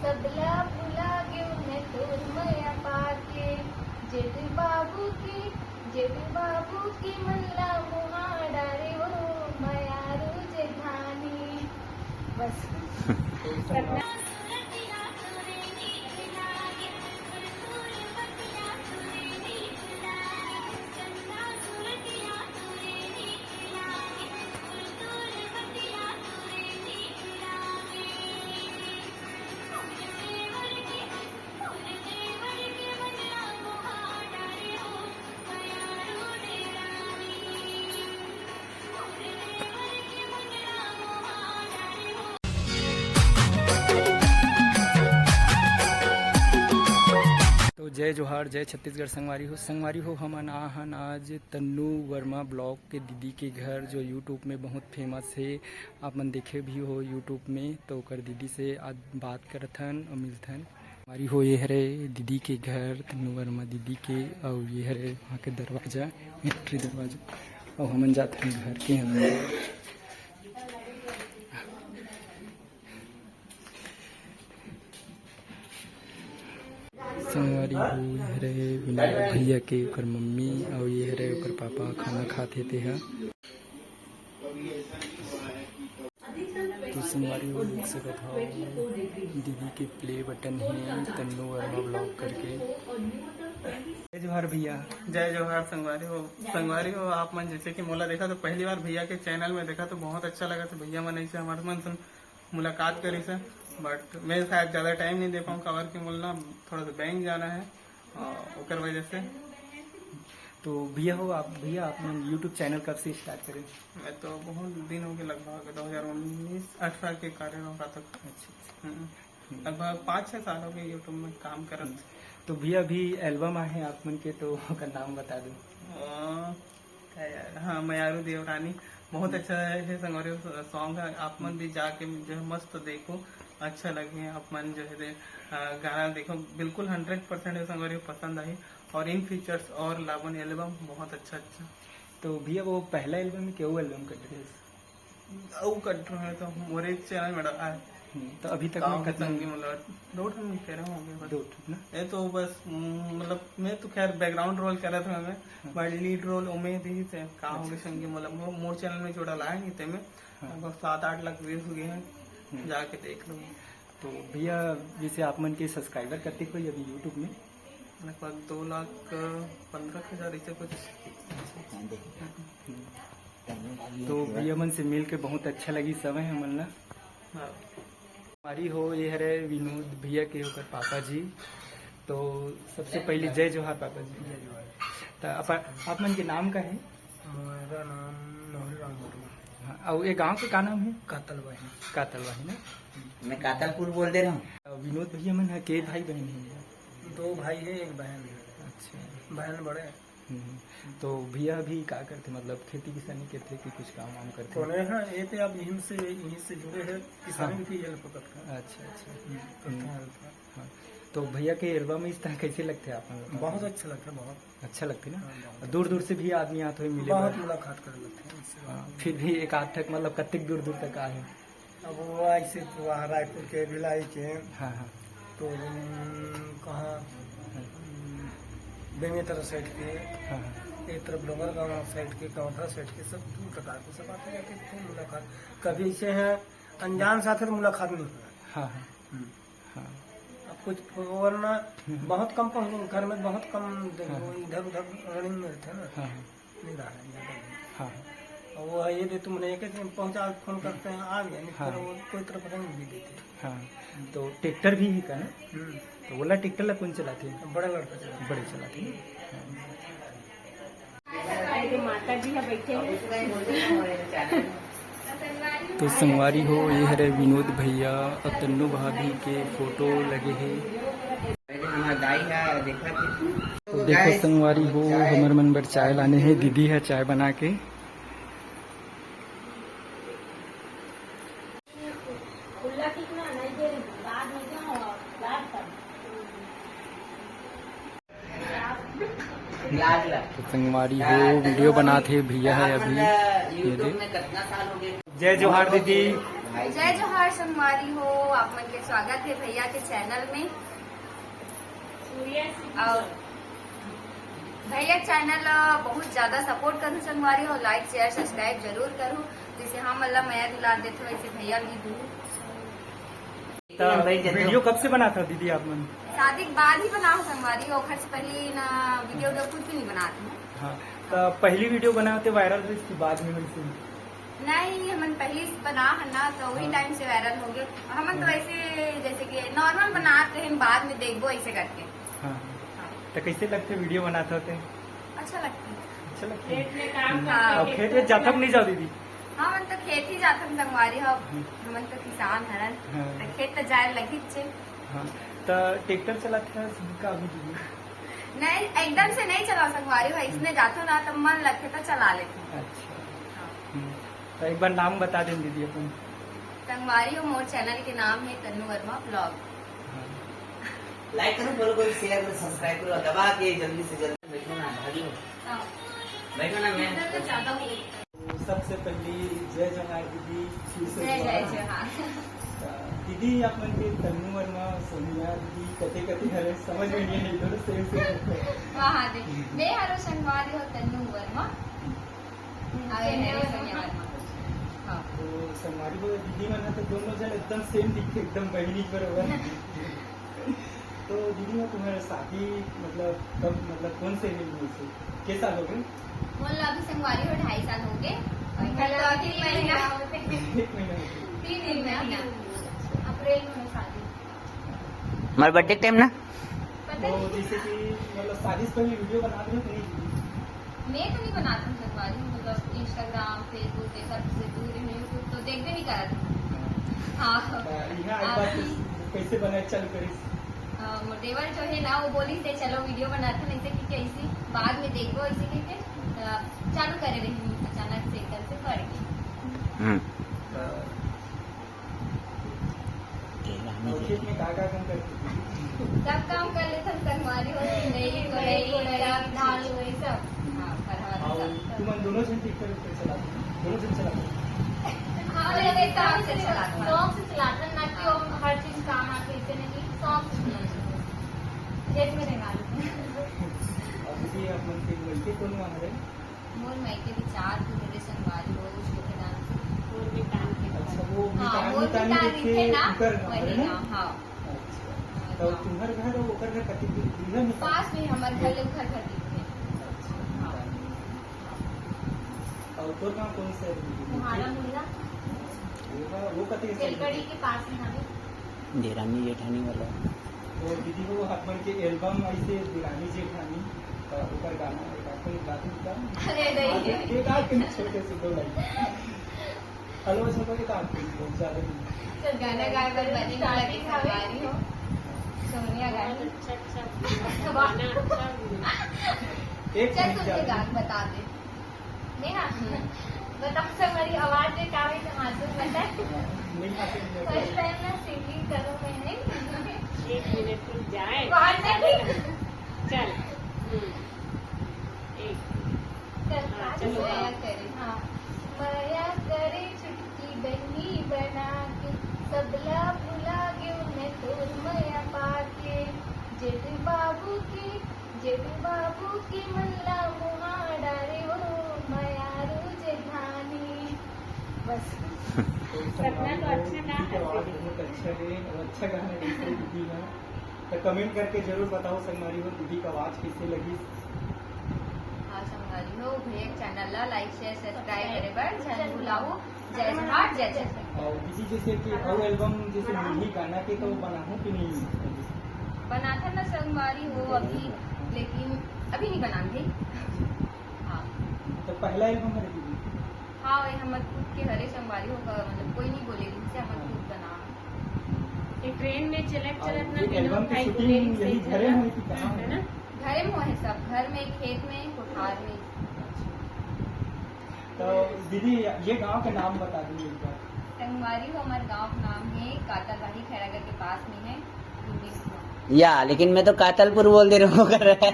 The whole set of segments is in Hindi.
सबला फुला घेऊन तोरमया पाके जेठी बाबू की म्हणला मोहाडा रे हो मया रोज धानी. बस. तो जय जोहार, जय छत्तीसगढ़. संगवारी हो हम आहन आज तन्नू वर्मा ब्लॉग के दीदी के घर, जो यूट्यूब में बहुत फेमस है. आप मन देखे भी हो यूट्यूब में. तो कर दीदी से आज बात करथन और मिलथन. हमारी हो ये हरे दीदी के घर, तन्नू वर्मा दीदी के. और ये हरे वहाँ के दरवाजा, एंट्री दरवाजा. और हमन जाते हैं घर के अंदर. संगवारी हो ये हरे विनोद भैया के ओकर मम्मी और ये हरे ओकर पापा खाना खाते थे. तो संगवारी हो देख सकत हो दीदी के प्ले बटन है तन्नू वर्मा ब्लॉग करके. जय जोहार भैया. जय जोहार. संगवारी हो आप मन जैसे कि मोला देखा तो पहली बार भैया के चैनल में देखा तो बहुत अच्छा लगा. तो भैया मन ऐसे हमारे मन से मुलाकात करी से, बट मैं शायद ज़्यादा टाइम नहीं दे पाऊँ. कवर के बोलना थोड़ा सा बैंक जाना है और वजह से. तो भैया आपने यूट्यूब चैनल कब से स्टार्ट करें? मैं तो बहुत दिन हो गए, लगभग 2019-18 के कार्यक्रम तक. अच्छा. लगभग 5-6 साल हो गए यूट्यूब में काम कर. तो भैया अभी एल्बम आए हैं आप मन के, तो उसका नाम बता दो. हाँ, मयारू देवरानी बहुत अच्छा है. संगवारी सॉन्ग है. आप मन भी जाके जो है मस्त देखो, अच्छा लगे. आप मन जो है गाना देखो, बिल्कुल 100% संगवारी पसंद आई. और इन फीचर्स और लावन एल्बम बहुत अच्छा. तो भैया वो पहला एल्बम में क्यों एल्बम कर रहे है तो मोरे चैनल में डाला है. तो अभी तक मैं खत्म मतलब 2 ठन कह रहा हूँ. 2 ना. ये तो बस मतलब मैं तो खैर बैकग्राउंड रोल कर रहा था मैं, बट लीड रोल उम्मीद ही थे का होंगे संगी. मतलब मोर चैनल में जोड़ा लाया नहीं थे मैं. लगभग 7-8 लाख व्यूज हुए हैं, जाके देख लो. तो भैया जैसे आप मन के सब्सक्राइबर करते कोई अभी यूट्यूब में? लगभग 2,15,000 ऐसे कुछ. तो भैया मन से मिल के बहुत अच्छा लगी समय हमन ला. हमारी हो ये हरे विनोद भैया के होकर पापा जी. तो सबसे पहले जय जोहार पापा जी. तो आप मन के नाम का है? मेरा नाम नौरी राम वर्मा. हाँ, और ये गांव का नाम है? कातलवाही ना. मैं कातलपुर बोल दे रहा हूँ. विनोद भैया मन है के भाई बहन है? 2 भाई है, 1 बहन है. अच्छा. बहन बड़े है. तो भैया भी क्या करते, मतलब खेती किसानी करते कि कुछ काम वाम करते? कौन है? हाँ, ये तो आप यहीं से जुड़े हैं. किसानी की हेल्प करते हैं. अच्छा. हाँ. तो भैया के एल्बम इस तरह कैसे लगते हैं आप? बहुत अच्छा लगता है. बहुत अच्छा लगते ना. दूर दूर से भी आदमी आते हुए मिले, बहुत मुलाकात कर लेते हैं. फिर भी एक आध तक मतलब कत्ते दूर दूर तक आए. अब वो ऐसे वहाँ रायपुर के, भिलाई के. हाँ हाँ. तो कहाँ बेमेतरा साइड के, हाँ. एक तरफ डोंगर गाँव साइड के, काउंठा साइड के, सब प्रकार के सब आते जाते थे. मुलाकात कभी ऐसे हैं अनजान साथ तो मुलाकात नहीं हुआ. हाँ हाँ. अब कुछ वरना बहुत कम पहुँच, घर में बहुत कम इधर उधर रनिंग में रहते ना. हाँ नहीं रहा है ज़्यादा. हाँ. और वो ये दे तुमने एक पहुँचा, फोन करते हैं आ गया. हाँ. वो कोई तरफ रंग भी देते. हाँ. तो ट्रैक्टर भी है का ना? तो बोला ट्रैक्टर ला कौन चलाते हैं? बड़े लड़का चला. बड़े चलाते हैं. माता जी बैठे हैं. तो संगवारी हो ये हरे विनोद भैया और तन्नू भाभी के फोटो लगे हैं. तो देखो संगवारी हो हमर मन बर चाय लाने हैं. दीदी है चाय बना के. तो संगवारी हो वीडियो बनाते भैया है अभी. ये देख. जय जोहार दीदी. भाई जय जोहार संगवारी हो, आप मन के स्वागत है भैया के चैनल में। और भैया चैनल बहुत ज्यादा सपोर्ट करूँ संगवारी हो, लाइक शेयर सब्सक्राइब जरूर करूँ, जैसे हम अल्लाह मैया दुलार देते हो वैसे भैया भी दूँ। वीडियो कब से बना था दीदी आप मन? शादी के बाद ही बनाओ संगवारी हो, घर से पहले ना वीडियो कुछ भी नहीं बनाती हूँ। हाँ, तो पहली वीडियो बनाते वायरल हुई, इसके बाद में वैसे नहीं, हम पहले से बना है ना तो वही टाइम से वायरल हो गए। हम तो वैसे जैसे कि नॉर्मल बनाते हैं, बाद में देखबो ऐसे करके। हाँ, तो कैसे लगते वीडियो बनाते होते? अच्छा लगता है। अच्छा लगता है। हाँ। और खेत में जाता नहीं जाओ दीदी? हाँ, मन तो खेत ही जाते हैं संगवारी हो, हमन तो किसान हरन, हाँ। तो खेत तो जाए लगी छे। हाँ, तो ट्रैक्टर चलाते हैं का अभी दीदी? नहीं, एकदम से नहीं चला संगवारी हो, इसमें जाते हो ना तो मन लगते तो चला लेते हैं। अच्छा, हाँ। तो एक बार नाम बता दें दीदी अपन। संगवारी हो मोर चैनल के नाम है तन्नू वर्मा ब्लॉग। लाइक करो, फॉलो करो, शेयर करो, सब्सक्राइब करो, दबा के जल्दी से जल्दी बैठो ना, भागी हो। हाँ। बैठो ना मैं। तो ज्यादा हो गई। तो सबसे पहले जय जोहार दीदी। जय जोहार। दीदी आप मन के तन्नू वर्मा सोनिया दीदी कते कते हरे समझ में नहीं है, दोनों सेम सेम। वहाँ दे मैं हरो संगवारी हो तन्नू वर्मा और मेरे सोनिया वर्मा। हाँ। तो संगवारी को दीदी मन तो दोनों जन एकदम सेम दिखते, एकदम बहनी बराबर। तो दीदी में तुम्हारा शादी मतलब कब, मतलब कौन से दिन में से के साल हो गए? मोल अभी संगवारी हो 2.5 साल हो गए और कल तो 3 महीना 1 महीना हो गया। 3 महीना अप्रैल में शादी। हमारे बर्थडे टाइम ना। पता तो नहीं, जैसे कि मतलब शादी से पहले वीडियो बना रहे हो कि नहीं दीदी? मैं तो नहीं बनाती हूँ संगवारी, मतलब इंस्टाग्राम फेसबुक ये सब से दूर है, यूट्यूब तो देखते नहीं करती। हाँ। यहाँ एक बात कैसे बनाए चल करी? देवर जो है ना वो बोली से चलो वीडियो बनाते हैं ऐसे कि ऐसी बाद में देखो ऐसे करके चालू करे रही, अचानक से एकदम से पड़ गई। और खेत में क्या क्या काम करती थी? सब काम कर लेते हैं संगवारी हो, सिंचाई कोड़ाई सब धान वही सब। हाँ, फरहार और सब। तुम दोनों जन ट्रैक्टर चलाते हो? दोनों जन चलाते हो? हाँ, लेकिन शौक से चलाते हैं। शौक से चलाते हैं, ना कि वो हर चीज काम आके ऐसे नहीं, शौक से चलाते हैं। खेत में रहना लेते हैं। और दीदी आप मन के लड़के कौन वहाँ है? मोर मायके विचार की मेरे संगवारी हो उसको के नाम से मोर भी टांग के। अच्छा, वो हाँ, मितान मोर भी मितानी टांग देखे थे ना उनकर घर वही है ना? गाँव। हाँ, अच्छा, तो तुम्हारे घर और ओकर घर कति दूर है? पास में हमारे घर ले घर घर दिखते। हाँ। और तोर गाँव कौन सा है दीदी? तुम्हारा मुल्ला वो कति तेलगढ़ी के पास में हमें। देरानी जेठानी वाला। तो दीदी को अपन के एल्बम ऐसे दिरानी जेठानी ऊपर गाना एक आपको गाती था। अरे नहीं, एक आध के छोटे से 2 लाइन हलवा छोटा के काम बहुत ज्यादा नहीं। तो गाना गाए पर बनी लगी संगवारी हो सोनिया गाए। एक चल मिनट तुझे ज्यादा गान बता दे। नेहा बता संगवारी आवाज दे का है मासूम बता। नहीं आते फर्स्ट टाइम ना सिंगिंग करो मैंने। 1 मिनट रुक जाए। बाहर नहीं चल। चलो माया करे। हाँ, माया करे छुटकी बहनी बना के सबला भुला गे उन्हें तोर माया पाके जेठ बाबू की मल्ला मुहा डारे हो मायारू जेठानी। बस सपना तो अच्छा ना है। बहुत अच्छा है और अच्छा गाना है दीदी का। तो कमेंट करके जरूर बताओ संगवारी हो दीदी का आवाज कैसे लगी। हाँ संगवारी हो भैया चैनल ला लाइक शेयर सब्सक्राइब करे पर चैनल बुलाओ। जय जोहार जय जय। और दीदी जैसे कि और एल्बम जैसे मिली गाना के तो बनाऊं कि नहीं? बनाता ना संगवारी हो अभी, लेकिन अभी नहीं बनाएंगे। हाँ तो पहला एल्बम है दीदी? हाँ, वही हमारे खुद के हरे संगवारी होगा, मतलब कोई नहीं बोलेगी से हमारे खुद बना। एक ट्रेन में चलत चलत ना ये विनोद एल्बम की भाई शूटिंग यही घरे में हुई थी कहाँ? है ना। घरे में है सब, घर में खेत में कोठार में। तो दीदी ये गांव का नाम बता दीजिए एक बार। संगवारी हो हमारे गांव का नाम है, कातलवाही खैरागढ़ के पास में है। या लेकिन मैं तो कातलपुर बोल दे रहा हूँ कर रहा है।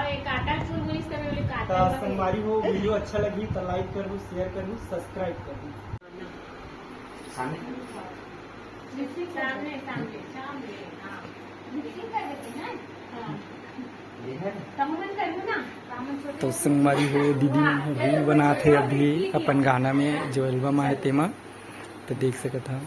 एक कातलपुर पुलिस का बोले तो कातल। संगवारी हो वीडियो अच्छा लगी तो लाइक करूँ, शेयर करूँ, सब्सक्राइब करूँ। सामने सामने सामने सामने हाँ मिक्सिंग कर देते हैं हाँ ये है कमन करूँ ना कमन छोटे तो संगवारी हो दीदी रील बनाते अभी अपन गाना में जो एल्बम आए तेमा तो देख सकत था।